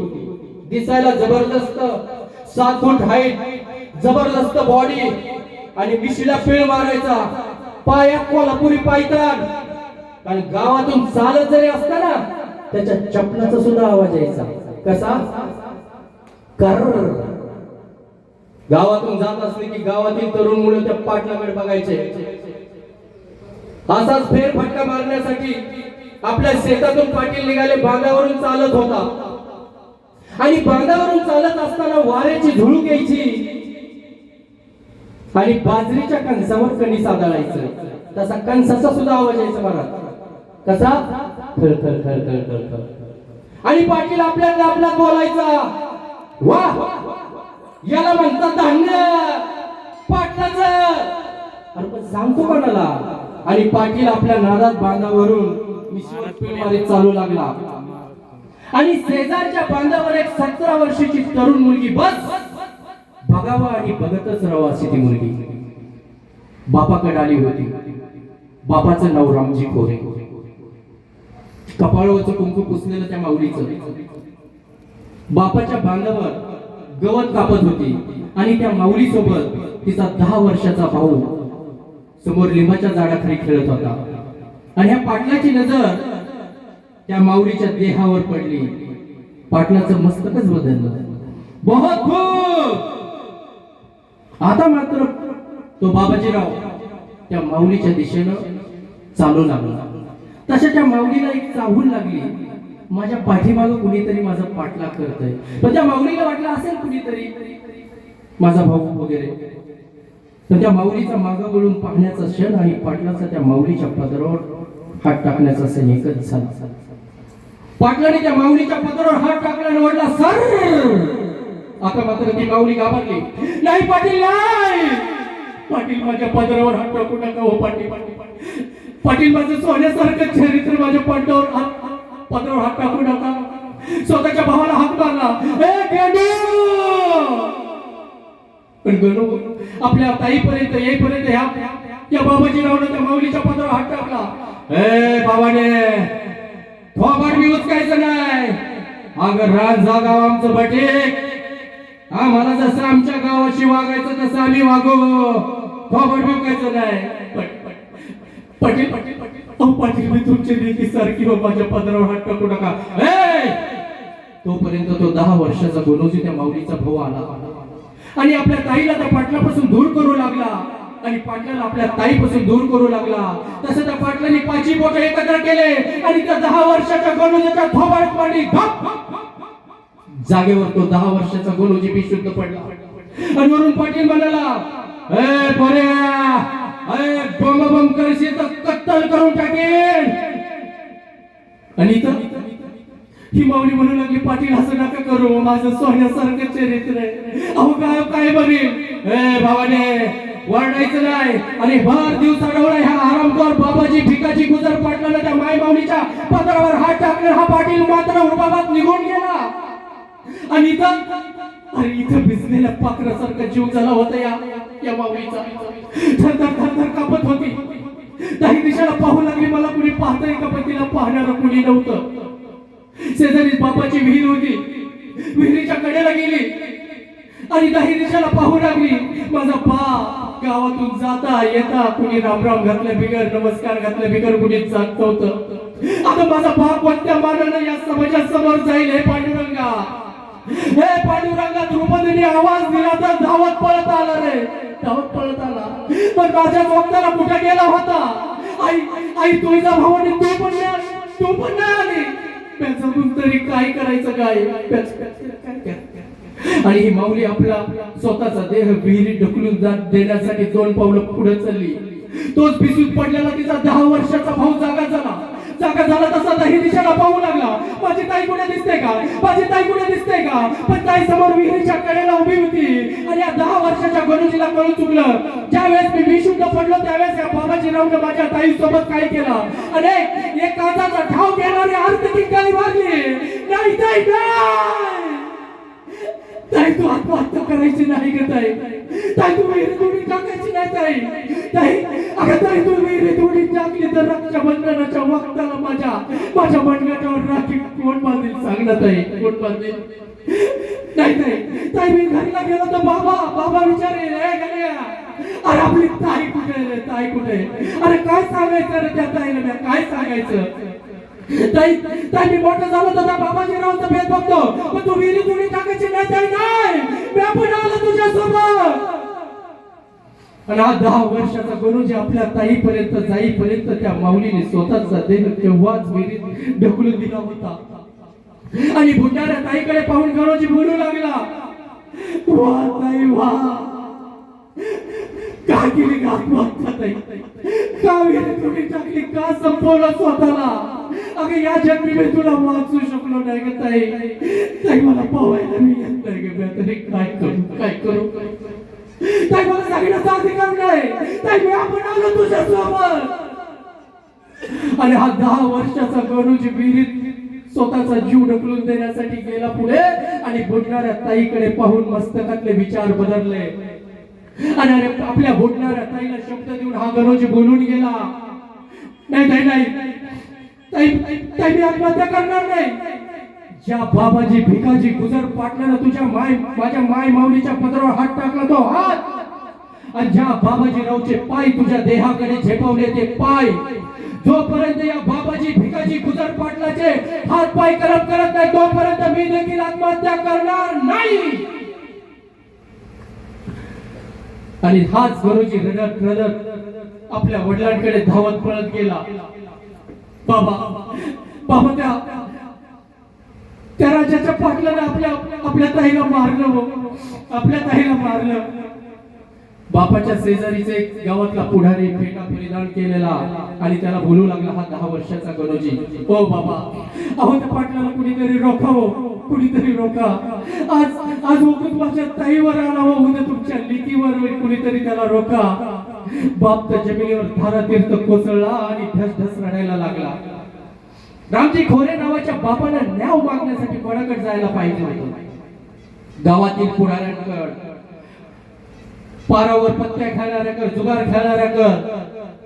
दिसायला जबरदस्त 7 फूट हाईट, जबरदस्त बॉडी आणि मिशीला पीळ मारायचा, पायात कोल्हापुरी पायतान. आणि गावातून चालत जरी असताना त्याच्या चपलाचा सुद्धा आवाज यायचा. कसा? कर. गावातून जात असले की गावातील तरुण मुलं त्या पाटलाकडे बघायचे. असाच फेरफटका मारण्यासाठी आपल्या शेतातून पाटील निघाले, बांधावरून चालत होता. आणि बांधावरून चालत असताना वाऱ्याची झुळूक यायची. आणि बाजरीच्या कणसावर कणीस आदळायचं, तसा कणसाचा सुद्धा आवाज यायचा मला. कसा? खळ खळ खळ खळ खळ खळ. आणि पाटील आपल्याला आपला बोलायचा, वा याला म्हणतात धान्य पाटलाचं. अरे पण सांगतो कोणाला? आणि पाटील आपल्या नादात बांधावरून चालू लागला. आणि शेजारच्या बांधावर एक 17 वर्षाची तरुण मुलगी बस बघावा आणि बघतच राहावं अशी ती मुलगी बापाकडे आली होती. बापाचं नाव रामजी खोरे. कपाळावरचं कुंकू पुसलेलं त्या माऊलीचं. बापाच्या बांधावर गवत कापत होती आणि त्या माऊली सोबत तिचा 10 वर्षाचा भाऊ समोर लिंबाच्या झाडाखाली खेळत होता. आणि ह्या पाटलाची नजर त्या माऊलीच्या देहावर पडली. पाटलाचं मस्तकच बदललं. बहुत खूप. आता मात्र तो बाबाजीराव त्या माऊलीच्या दिशेनं चालू लागला. तशा त्या माऊलीला एक चाहूल लागली, माझ्या पाठीमागं कुणीतरी माझा पाठलाग करतंय. पण त्या माऊलीला वाटलं असेल कुणीतरी माझा भाऊ वगैरे. तर त्या माऊलीचा मागं वळून पाहण्याचा क्षण आणि पाटलाचा त्या माऊलीच्या पदरावर हात टाकण्याचा क्षण एकच झाला. पाटलाने त्या माऊलीच्या पदरावर हात टाकला आणि ओढला, सर. आता मात्र ती माऊली घाबरली. नाही पाटील, नाही पाटील, माझ्या पदरावर हात टाकू नका हो पाटील. पाटील, माझं सोन्यासारखं चरित्र माझ्या पदरावर हात टाकू नका. स्वतःच्या भावाला हात मारला. पण गणू आपल्या ताईपर्यंत येईपर्यंत या बाबाजीरावनं त्या माऊलीच्या पदरावर हात टाकला. बाबाने थोबाड मी उचकायचं नाही. अगं राज जागाव आमचं बटेक. आम्हाला जसं आमच्या गावाशी वागायचं तसं आम्ही वागू. थोबाड उचकायचं नाही. पाटील पाटील पाटील पाटील, मी तुमची नीती सारखी हो, माझ्या पदरावर हात टाकू नका. तोपर्यंत तो 10 वर्षाचा गोनोजी त्या माऊलीचा भाऊ आला आणि आपल्या ताईला त्या पाटलापासून दूर करू लागला आणि पाटलाला आपल्या ताईपासून दूर करू लागला. तसं त्या पाटलाने 5 बोट एकत्र केले आणि त्या 10 वर्षाच्या गोनोजीच्या थोबाडात पडली. जागेवर तो 10 वर्षाचा गोनोजी बेशुद्ध पडला. आणि वरून पाटील म्हणाला, बम बम करशील तर कत्तल करून टाकेल. आणि इथं ही माऊली म्हणू लागली, पाटील असं नका करू, माझं सोन्यासारखं चरित्र आहे. अहो काय काय बघेल. भावाने वरडायचं नाही. आणि भर दिवस अडवला ह्या आरामखोर बाबाजी भिकाजी गुजर पाटलाने त्या माय माऊलीच्या पदरावर हात टाकले. हा पाटील मात्र उभाबात निघून गेला. आणि इथं भिजलेल्या पाखरासारखा जीव झाला होता या माऊलीचा. थरथर थरथर कापत होती. काही दिशेला पाहू लागली, मला कुणी पाहतंय का, पण तिला पाहणारं कुणी नव्हतं. शेजारी बापाची विहीर होती. विहिरीच्या कडेला गेली आणि काही दिशेला पाहू लागली. माझा बा गावातून जाता येता कुणी रामराम घातल्या बिगर, नमस्कार घातल्या बिगर कुणी जात नव्हतं. आता माझा बा कोणत्या मानानं या समाजासमोर जाईल? हे पांडुरंगा, हे पांडुरंगा, द्रुपदीने आवाज दिला तर धावत पळत आला रे, धावत पळत आला. पण माझ्या वक्ताला कुठे गेला होता? आई आई तुझ्या भावाने तू पण नाही आली. जगून तरी काय करायचं काय? आणि ही माऊली आपला स्वतःचा देह विहिरीत ढकलून देण्यासाठी 2 पावलं पुढे चालली. तोच पिसून पडलेला तिचा 10 वर्षाचा भाऊ जागा झाला तसा दही दिशेला पाहू लागला. माझी ताई कुठे दिसते का? माझी ताई कुठे दिसते का? पण ताई समोर विहिरीच्या कडेला उभी होती. आणि या 10 वर्षाच्या गणूजीला कळून चुकलं. ज्यावेळेस मी बेशुद्ध पडलो त्यावेळेस या बाबाजीरावनं माझ्या ताई सोबत काय केलं? अरे एक काचाचा ठाव घेणारी आर्थिक गाडी मारली. नाही ताई, ताई तू आत्महत्या करायची नाही ग ताई. ताई तू विहिरीत उडी टाकायची नाही ताई. ताई अगं ताई तू विहिरीत उडी टाकली तर रक्षाबंधनाच्या वक्ताला माझ्या मनगटावर राखी कोण बांधेल? सांग ना ताई, कोण बांधेल? नाही ताई, ताई मी घरला गेलो तर बाबा विचारेल, अरे आपली ताई कुठे रे, ताई कुठे? अरे काय सांगायचं रे त्या ताईला? काय सांगायचं? ताई ताई मी मोठं झालो तर बाबाजीरावचा भेद बघतो, पण तू विहिरीत उडी टाकायची नाही ताई. नाही, मी पण आलो तुझ्या सोबत. आणि आज 10 वर्षाचा गणूजी आपल्या ताईपर्यंत जाईपर्यंत त्या माऊलीने स्वतःचा देह तेव्हाच विहिरीत ढकलून दिला होता. आणि भुंडाऱ्या ताईकडे पाहून गणूजी बोलू लागला, वा ताई वा, का केली का आत्महत्या ताई? का विहिरीत उडी टाकली? का संपवलं स्वतःला? अगं या जन्मी मी तुला वाचू शकलो नाही ग ताई. ताई मला पोहायला मी येत नाही ग. मी तरी काय करू ताई? मला सांगण्याचा अधिकार नाही ताई. मी आपण आलो तुझ्या सोबत. आणि हा 10 वर्षाचा गणूजी विहिरीत स्वतःचा जीव ढकलून देण्यासाठी गेला पुढे आणि बुडणाऱ्या ताईकडे पाहून मस्तकातले विचार बदलले. आणि अरे आपल्या बुडणाऱ्या ताईला शब्द देऊन हा गणूजी बोलून गेला, नाही नाही नाही ताई, ताई मी आत्महत्या करणार नाही. ज्या बाबाजी भिकाजी गुजर पाटलानं तुझ्या माझ्या माय माऊलीच्या पदरावर हात टाकला तो हात, आणि ज्या बाबाजी रावचे पाय तुझ्या देहाकडे झेपवले ते पाय, जोपर्यंत या बाबाजी भिकाजी गुजर पाटलाचे हात पाय करत नाही तोपर्यंत मी देखील आत्महत्या करणार नाही. आणि हाच गणूजी रडत रडत आपल्या वडिलांकडे धावत पळत गेला. बाबा त्या राजाच्या पाटलाने आपल्या ताईला मारलं हो, आपल्या ताईला मारलं. बापाच्या शेजारीचे गावातला पुढारी फेटा परिधान केलेला आणि त्याला बोलू लागला हा 10 वर्षाचा गणूजी, ओ बाबा अहो त्या पाटलाला कुणीतरी रोखावो, कुणीतरी रोका. आज माझ्या ताईवर आला हो, उद्या तुमच्या लिकीवर कुणीतरी त्याला रोका. बाप तर जमिनीवर धारा तीर्थ कोसळला आणि ढस ढस रडायला लागला. रामजी खोरे नावाच्या बापानं न्याव मागण्यासाठी कोणाकडे जायला पाहिजे होतं? गावातील पुढाऱ्यांकडे, पारावर पत्त्या खेळणाऱ्याकडे, जुगार खेळणाऱ्याकडे,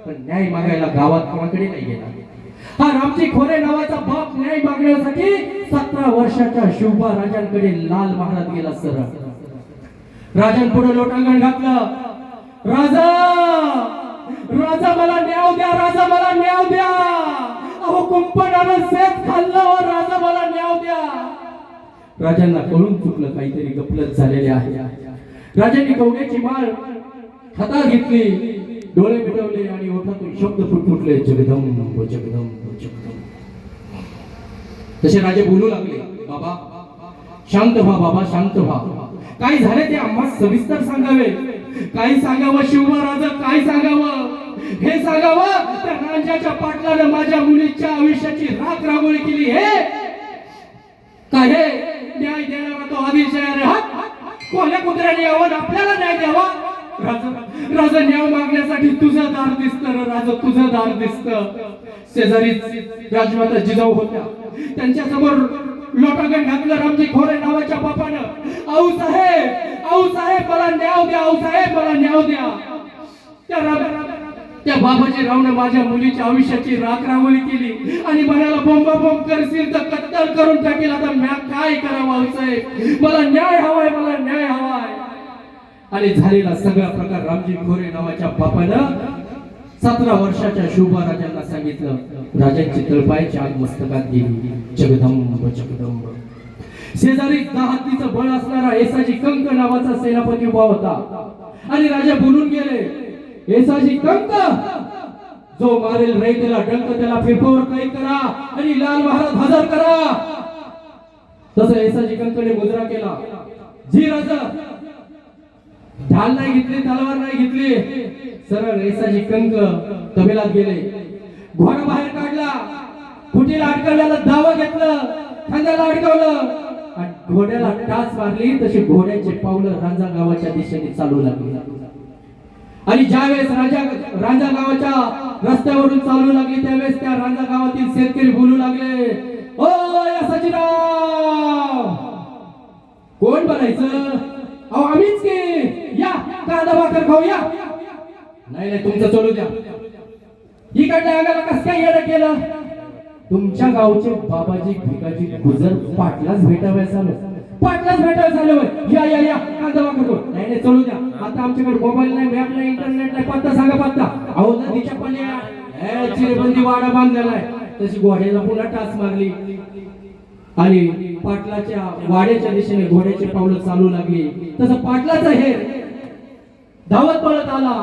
पण न्याय मागायला गावात कोणाकडे नाही गेला. हा रामजी खोरे नावाचा बाप न्याय मागण्यासाठी 17 वर्षाच्या शिवबा राजांकडे लाल महाराज गेला. सरळ राजांपुढे लोटांगण घातलं. राजा राजा मला न्याय द्या, राजा मला न्याय द्या. अहो कुंपणानं शेत खाल्लं, हो राजा मला न्याय द्या. राजांना कळून चुकलं काहीतरी गफलत झालेले आहे. राजांनी कवड्याची माळ हातात घेतली, डोळे मिटवले आणि ओठातून शब्द फुटफुटले, जगदंब जगदंब जगदंब. तसे राजे बोलू लागले, बाबा शांत व्हा, बाबा शांत व्हा. काय झाले ते आम्हा सविस्तर सांगावे. काय सांगावं शिवबा राजा, काय सांगावं? हे सांगावं त्या राजाच्या पाटलानं माझ्या मुलीच्या आयुष्याची राख रांगोळी केली. हे काय हे न्याय देणारा तो आदिलशाह रे? कोल्या कुत्र्याने यावं आपल्याला न्याय द्यावा? राजा न्याय मागण्यासाठी तुझं दार दिसतं, राजा तुझं दार दिसतं. शेजारी राजमाता जिजाऊ होत्या, त्यांच्या समोर लोटांगण घातलं रामजी खोरे नावाच्या बापानं. आऊ साहेब मला न्याय द्या, आऊ साहेब मला न्याय द्या. त्या बाबाजी रावने माझ्या मुलीच्या आयुष्याची राख रांगोळी केली आणि म्हणाला बोंब करशील तर कत्तल करून टाकेल. आता म्या काय करावं आऊ साहेब? मला न्याय हवाय, मला न्याय हवाय. आणि झालेला सगळा प्रकार रामजी खोरे नावाच्या बापानं 17 वर्षाच्या शिवबा राजांना सांगितलं. राजांची तळपायाची आग मस्तकात गेली. जगदंब जगदंब. शेजारी 10 हत्तीचं बळ असणारा येसाजी कंक नावाचा सेनापती उभा होता आणि राजा बोलून गेले, येसाजी कंक, जो मारेल रयतेला डंक त्याला फिरफोर कैद करा आणि लाल महाराज हजर करा. तसं येसाजी कंकने मुजरा केला. जी राजा. ढाल नाही घेतली, तलवार नाही घेतली, सरळ येसाजी कंक तबेलात गेले. घोडा बाहेर काढला, खुटीला अडकवल्याला दावा घेतलं, खांद्याला अडकवलं आणि घोड्याला टाच मारली. तशी घोड्याचे पावलं रांजा गावाच्या दिशेने चालू लागली. आणि ज्यावेळेस रांजा गावाच्या रस्त्यावरून चालू लागली त्यावेळेस त्या रांजा गावातील शेतकरी बोलू लागले, ओ यासाजीराव. कोण बनायचं? अहो आम्हीच की, या कांदा भाकर खाऊ या. नाही तुमचं चालू द्या. इकडल्या अंगाला कसं काय येणं केलं? तुमच्या गावचे बाबाजी भिकाजी गुजर पाटलाच भेटायला आलो. पाटलाच भेटायला झालं होय. या कांदा भाकर खाऊ. नाही चालू द्या. आता आमच्याकडे मोबाईल नाही, मॅप नाही, इंटरनेट नाही. पत्ता सांगा पत्ता. अहो नदीच्या पाण्यात चिरेबंदी वाडा बांधलेला आहे. तशी घोड्याला पुन्हा टाच मारली आणि पाटलाच्या वाड्याच्या दिशेने घोड्याची पावलं चालू लागली. तसं पाटलाचा हेर धावत पळत आला.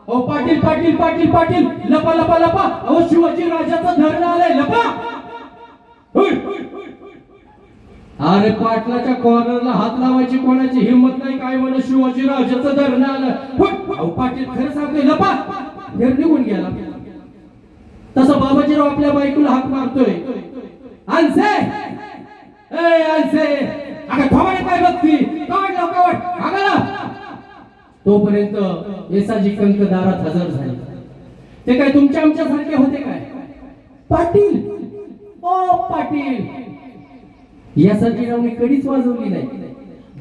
अहो पाटील पाटील पाटील पाटील, लपा लपा लपा. अहो शिवाजी राजाचं धरण आलंय, लपा. अरे पाटलाच्या कॉर्नरला हात लावायची कोणाची हिंमत नाही. काय म्हणे शिवाजी राजाचं धरण आलं. अहो पाटील खरं सांगतोय लपा हेर निघून गेला. तसं बाबाजीराव आपल्या बायकोला हाक मारतोय, आणसे ए आणसे अगं थोबाडे काय बघती कवट लाव कवट आगाला. तोपर्यंत येसाजी कंक दारात हजर झाले. ते काय तुमच्या आमच्या सारखे होते काय? पाटील ओ पाटील. यासाजीरावने कधीच वाजवली नाही.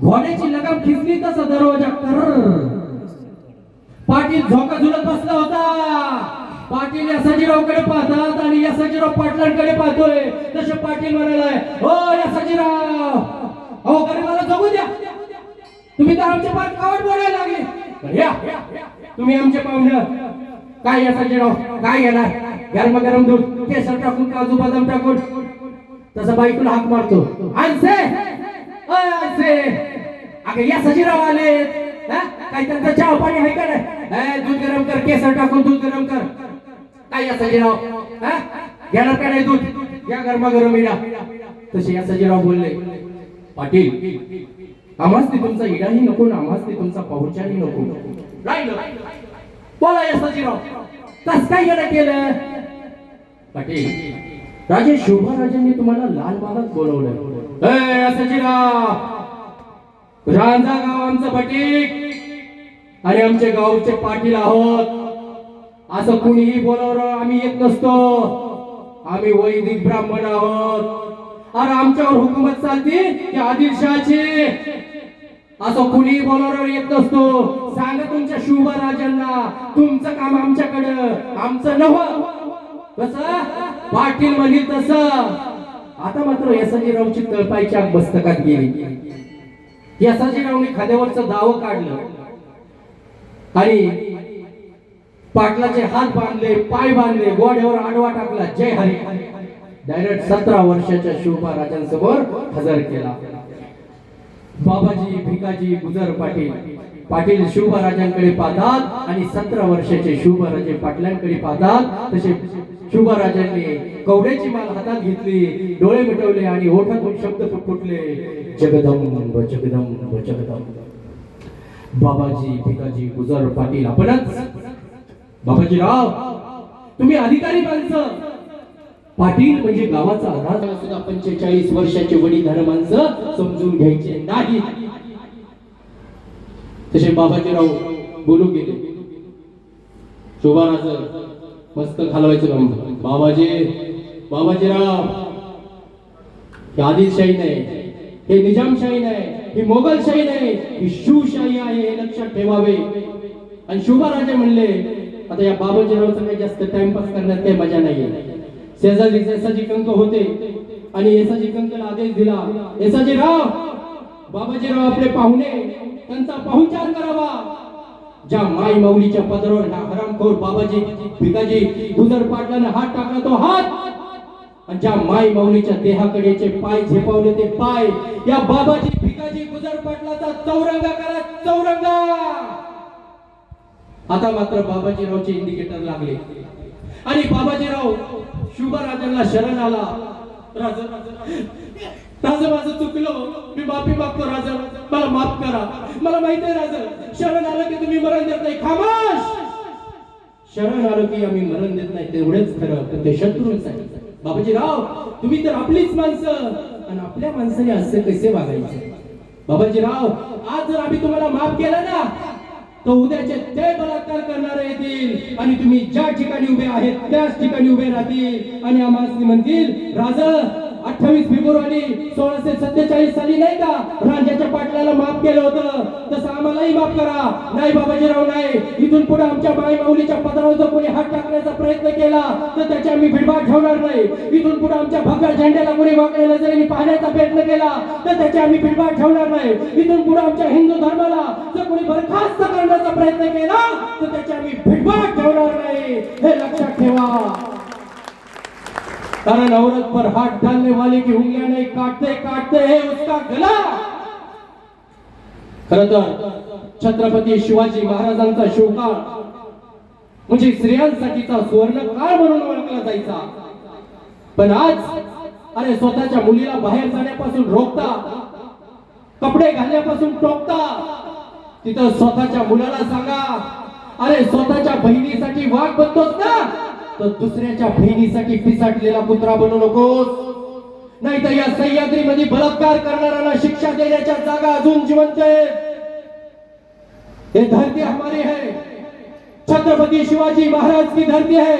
घोड्याची लगाम खिचली तसा दरवाजा कर. पाटील झोका झुलत बसला होता. पाटील यासाजीरावकडे पाहतात आणि यासाजीराव पाटलांकडे पाहतोय. तसे पाटील म्हणालाय, हो यासाजीराव अहो गरीबाला जगू द्या. तुम्ही तर आमचे पाठ कावट बोलायला लागले. या तुम्ही आमचे पाहुणे काय यासाजीराव काय घेणार? गरम गरम दूध केसर टाकून काजू बदाम टाकून. तसा बायकोला हाक मारतो, आणसे आणसे अगं यासाजीराव आले. काय त्यांचा चहा पाणी आहे का नाही? दूध गरम कर केसर टाकून दूध गरम कर. काय यासाजीराव घेणार का नाही दूध? या गरमा गरम इडा. तसे यासाजीराव बोलले, पाटील आम्हाच ते तुमचा इडाही नको ना आम्हाच ते तुमचा पाहुणचाही नको. बोला यासाजीराव कस काय येणं केलं? पाटील राजे शोभाराजांनी तुम्हाला लालबागात बोलवलं. यासाजीराव रांझा गाव आमचं फटीक आणि आमचे गावचे पाटील आहोत. असं कुणीही बोलावलं आम्ही येत नसतो. आम्ही वैदिक ब्राह्मण आहोत. अरे आमच्यावर हुकूमत चालती की आदिलशाहची. असं कुणीही बोलावलं येत नसतो. सांगा तुमच्या शुभराजांना तुमचं काम आमच्याकडं आमचं नव्ह. कसं पाटील म्हणील तसं. आता मात्र यासाजीरावची तळपायची आग मस्तकात गेली. यासाजीरावने खाद्यावरचं दाव काढलं आणि पाटलाचे हात बांधले पाय बांधले गोड्यावर आडवा टाकला. जय हरी डायरेक्ट 17 वर्षाच्या शिवबा राजांसमोर हजर केला. बाबाजी भिकाजी गुजर पाटील पाटील शिवबा राजांकडे पाहतात आणि 17 वर्षाचे शिवबा राजे पाटलांकडे पाहतात. तसे शिवबा राजांनी कवड्याची माल हातात घेतली, डोळे मिटवले आणि ओठातून शब्द फुटफुटले, जगदंब जगदंब जगदंब. बाबाजी भिकाजी गुजर पाटील आपणच. बाबाजीराव तुम्ही अधिकारी माणसं. पाटील म्हणजे गावाचा आधार. सुद्धा 45 वर्षाचे वडीलधार माणसं समजून घ्यायचे नाही. तसे बाबाजीराव बोलू गेले. शोभाराज मस्त घालवायचं काम. बाबाजीराव ही आदिलशाही नाही, हे निजामशाही नाही, ही मोगलशाही नाही, ही शिवशाही आहे हे लक्षात ठेवावे. आणि शोभाराजे म्हणले आता या बाबाजीरावचं काही जास्त टाइमपास करण्यात काही मजा नाहीये. शेजारी येसाजी कंक होते आणि येसाजी कंकला आदेश दिला, येसाजीराव बाबाजीराव आपले पाहुणे त्यांचा पाहुणचार करावा. ज्या माई माऊलीच्या पदरावर ह्या हरामखोर बाबाजी भिकाजी गुजर पाटलाने हात टाकला तो हात, आणि ज्या माई माऊलीच्या देहाकडेचे पाय झेपावले ते पाय, या बाबाजी भिकाजी गुजर पाटलाचा चौरंगा करा चौरंगा. आता मात्र बाबाजीरावचे इंडिकेटर लागले आणि बाबाजीराव शुभराजांना शरण आला. राजा माझं चुकलो, मी माफी मागतो राजा, मला माफ करा. मला माहिती आहे राजा, शरण आलं की तुम्ही मरण देत नाही. खामोश. शरण आलो की आम्ही मरण देत नाही तेवढेच खरं, पण ते शत्रूच आहे. बाबाजीराव तुम्ही तर आपलीच माणसं आणि आपल्या माणसाने असे कसे वागायचे? बाबाजीराव आज जर आम्ही तुम्हाला माफ केलं ना तर उद्याचे ते बलात्कार करणारे येतील आणि तुम्ही ज्या ठिकाणी उभे आहेत त्याच ठिकाणी उभे राहतील आणि आम्हाला म्हणतील, राजा 28 फेब्रुवारी 1647 साली नाही का रांझ्याच्या पाटलाला माफ केलं होतं, तसं आम्हालाही माफ करा. नाही बाबाजीराव नाही, इथून पुढे आमच्या माई माऊलीच्या पदरावर जर कोणी हात टाकण्याचा प्रयत्न केला तर त्याची आम्ही भिडभाड ठेवणार नाही. इथून पुढे आमच्या भगव्या झेंड्याला कोणी वाकड्या नजरेने पाहण्याचा प्रयत्न केला तर त्याची आम्ही भिडभाड ठेवणार नाही. इथून पुढे आमच्या हिंदू धर्माला जर कोणी बरखास्त करण्याचा प्रयत्न केला तर त्याची आम्ही भिडभाड ठेवणार नाही. हे लक्षात ठेवा. कारण औरत पर हाथ डालने वाले की उंगलियां नहीं काटते काटते है उसका गला. खरं तर छत्रपती शिवाजी महाराजांचा शिवकाळ म्हणजे स्त्रियांसाठीचा सुवर्ण काळ म्हणून ओळखला जायचा. पण आज अरे स्वतःच्या मुलीला बाहेर जाण्यापासून रोखता, कपडे घालण्यापासून टोकता, तिथं स्वतःच्या मुलाला सांगा अरे स्वतःच्या बहिणीसाठी वाघ बनतोस ना, तर दुसऱ्याच्या बहिणीसाठी पिसाटलेला कुत्रा बनू नकोस. नाही तर या सह्याद्रीमध्ये बलात्कार करणाऱ्यांना शिक्षा देण्याच्या जागा अजून जिवंत आहेत. ये धरती हमारी है, छत्रपति शिवाजी महाराज की धरती है,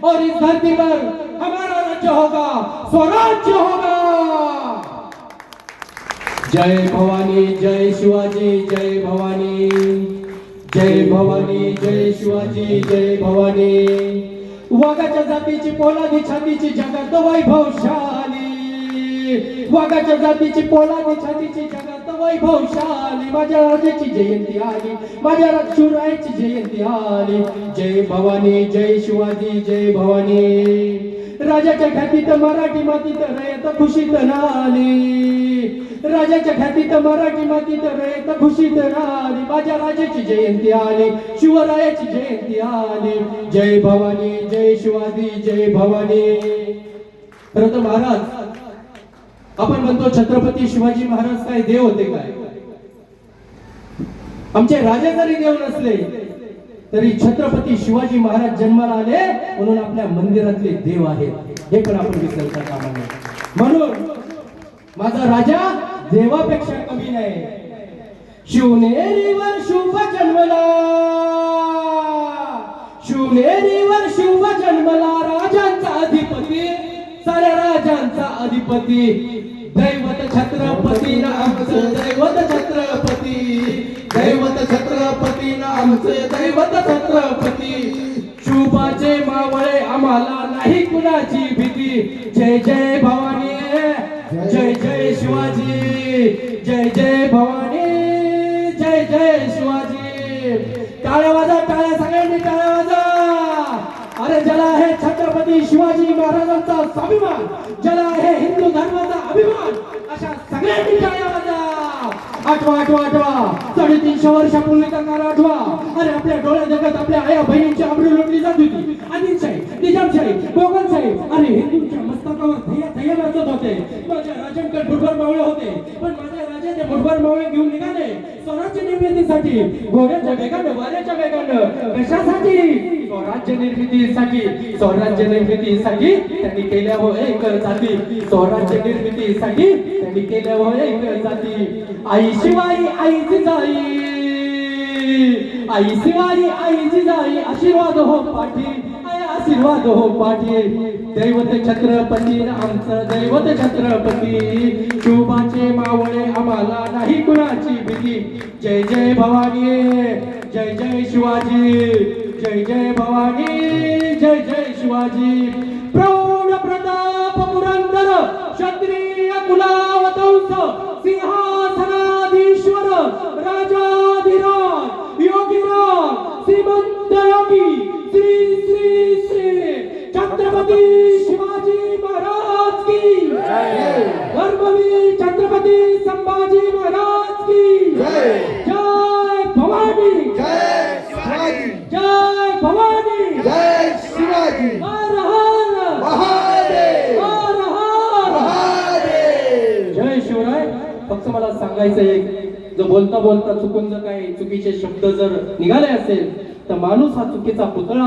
और इस धरती पर हमारा राज्य होगा, स्वराज्य होगा. जय भवानी, जय शिवाजी, जय भवानी, जय भवानी, जय शिवाजी, जय भवानी. वाघाच्या जातीची पोलादी छातीची जगात वैभवशाली, वाघाच्या जातीची पोलादी छातीची जगात वैभवशाली. माझ्या राजाची जयंती आली, माझ्या शिवरायाची जयंती आली. जय भवानी, जय शिवाजी, जय भवानी. राजाच्या ख्यातीत मराठी मातीत रयत खुशीत नाली, राजाच्या ख्यातीत मराठी मातीत रयत खुशीत नाली. माझ्या राजाची जयंती आली, शिवरायाची जयंती आली. जय भवानी, जय शिवाजी, जय भवानी. खरं तर महाराज, आपण म्हणतो छत्रपती शिवाजी महाराज काय देव होते काय? आमचे राजे जरी देव नसले तरी छत्रपती शिवाजी महाराज जन्माला आले म्हणून आपल्या मंदिरातले देव आहेत, हे पण आपण विसरता कामा नये. म्हणून माझा राजा देवापेक्षा कमी नाही. शिवनेरीवर शुभ जन्मला, शिवनेरीवर शुभ जन्मला, राजांचा अधिपती, साऱ्या राजांचा अधिपती. दैवत छत्रपती ना आमचं दैवत छत्रपती, दैवत छत्रपती ना आमचे दैवत छत्रपती. शुभाचे मावळे आम्हाला नाही कुणाची भीती. जय जय भवानी, जय जय शिवाजी, जय जय भवानी, जय जय शिवाजी. टाळ्या वाजा, टाळ्या, सगळ्यांनी टाळ्या वाजा. अरे ज्याला आहे छत्रपती शिवाजी महाराजांचा स्वाभिमान, ज्याला आहे हिंदू धर्माचा अभिमान, अशा सगळ्यांनी टाळ्या वाजा. आठवा आठवा आठवा 350 वर्षापूर्वीचा काळ आठवा. अरे आपल्या डोळ्या देखत आपल्या आया बहिणींची आबरू लुटली जात होती. आदिलशाही, निजामशाही, मोगलशाही, अरे हिंदूंच्या मस्तकावर थैया थैया नाचत होते. माझ्या राजांकडे बुडभर मावळे होते, पण माझ्या राजाने बुडभर मावळे घेऊन निघाले स्वराज्य निर्मितीसाठी. घोड्याच्या वेगानं, वाऱ्याच्या वेगानं, कशासाठी? स्वराज्य निर्मितीसाठी. स्वराज्य निर्मितीसाठी त्यांनी केल्या हो एक जाती, स्वराज्य निर्मितीसाठी त्यांनी केल्या हो एक जाती. आई शिवाई आई जिजाई, आई शिवाई आई जिजाई, आशीर्वाद हो पाठी, आशीर्वाद हो पाठी. दैवत छत्रपती आमचं दैवत छत्रपती. शुभाचे मावळे आम्हाला नाही कुणाची भीती. जय जय भवानी, जय जय शिवाजी, जय जय भवानी, जय जय शिवाजी. प्रौढ प्रताप पुरंदर क्षत्रिय कुलावतंस सिंहासनाधीश्वर राजाधिराज योगीराज श्रीमंत योगी श्री श्री श्री छत्रपती शिवाजी महाराज की जय. धर्मवीर छत्रपती संभाजी महाराज की जय. जय भवानी, जय शिवाजी, जय भवानी, जय शिवाजी. हर हर महादेव, हर हर महादेव. जय शिवराय. फक्त मला सांगायचं एक, जो बोलता बोलता चुकून जर काही चुकीचे शब्द जर निघाले असेल तर माणूस हा चुकीचा पुतळा